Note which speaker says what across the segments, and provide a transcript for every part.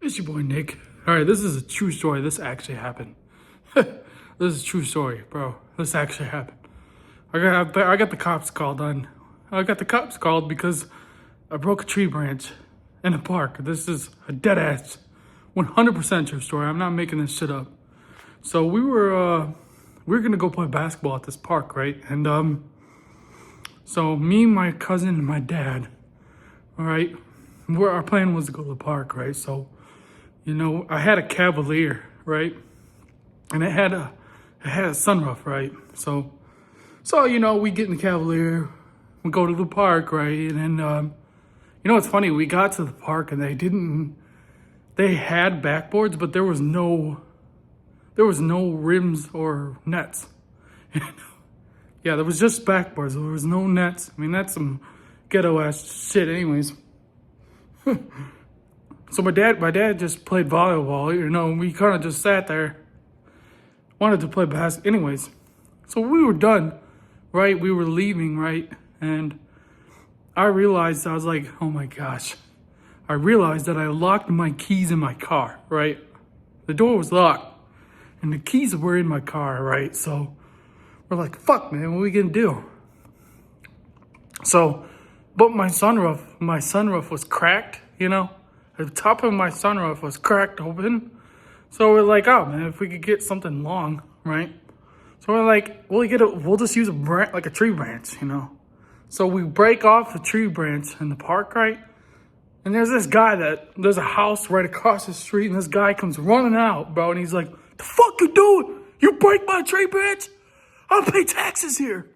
Speaker 1: It's your boy Nick. All right, this is a true story. This actually happened. This is a true story, bro. This actually happened. I got the cops called on. I got the cops called because I broke a tree branch in a park. This is a dead ass, 100% true story. I'm not making this shit up. So we were gonna go play basketball at this park, right? And so me, my cousin, and my dad. All right, our plan was to go to the park, right? So, I had a Cavalier, right? And it had a sunroof, right? So we get in the Cavalier, we go to the park, right? And then it's funny, we got to the park and they had backboards, but there was no rims or nets. Yeah, there was just backboards. There was no nets. I mean, that's some ghetto ass shit anyways. So my dad just played volleyball, and we kind of just sat there, wanted to play basketball anyways. So we were done, right? We were leaving, right? And I realized, I was like, oh my gosh. I realized that I locked my keys in my car, right? The door was locked and the keys were in my car, right? So we're like, fuck, man, what are we gonna do? So, but my sunroof was cracked, The top of my sunroof was cracked open. So we're like, oh man, if we could get something long, right? So we're like, we'll just use like a tree branch, So we break off a tree branch in the park, right? And there's a house right across the street, and this guy comes running out, bro, and he's like, the fuck you doing? You break my tree branch? I'll pay taxes here.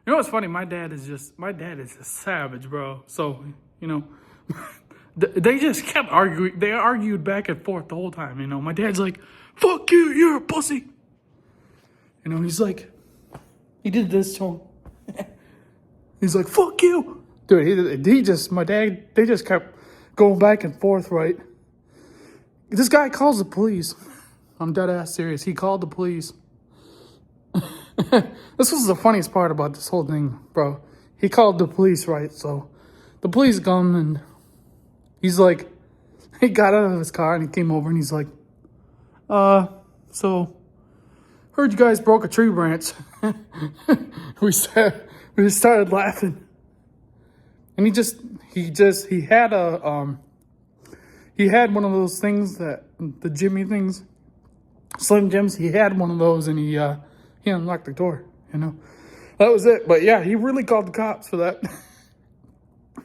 Speaker 1: You know what's funny? My dad is a savage, bro. So, they just kept arguing. They argued back and forth the whole time, My dad's like, fuck you, you're a pussy. He's like, he did this to him. He's like, fuck you. Dude, they just kept going back and forth, right? This guy calls the police. I'm dead ass serious. He called the police. This was the funniest part about this whole thing, bro. He called the police, right? So the police come and he's like, he got out of his car and he came over and he's like, so heard you guys broke a tree branch. we started laughing. And he had one of those things the Jimmy things, Slim Jims. He had one of those and he unlocked the door, That was it. But yeah, he really called the cops for that.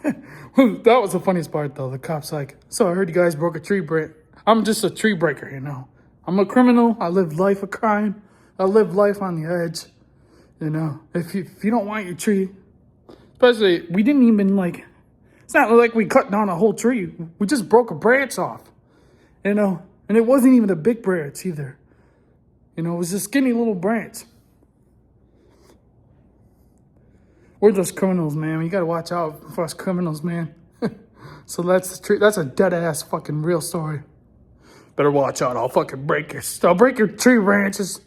Speaker 1: That was the funniest part though. The cops like, so I heard you guys broke a tree branch. I'm just a tree breaker, I'm a criminal. I live life of crime. I live life on the edge. If you don't want your tree, especially, we didn't even it's not like we cut down a whole tree. We just broke a branch off, and it wasn't even a big branch either. It was a skinny little branch. We're just criminals, man. You gotta watch out for us criminals, man. So that's a dead ass fucking real story. Better watch out. I'll fucking break your tree branches.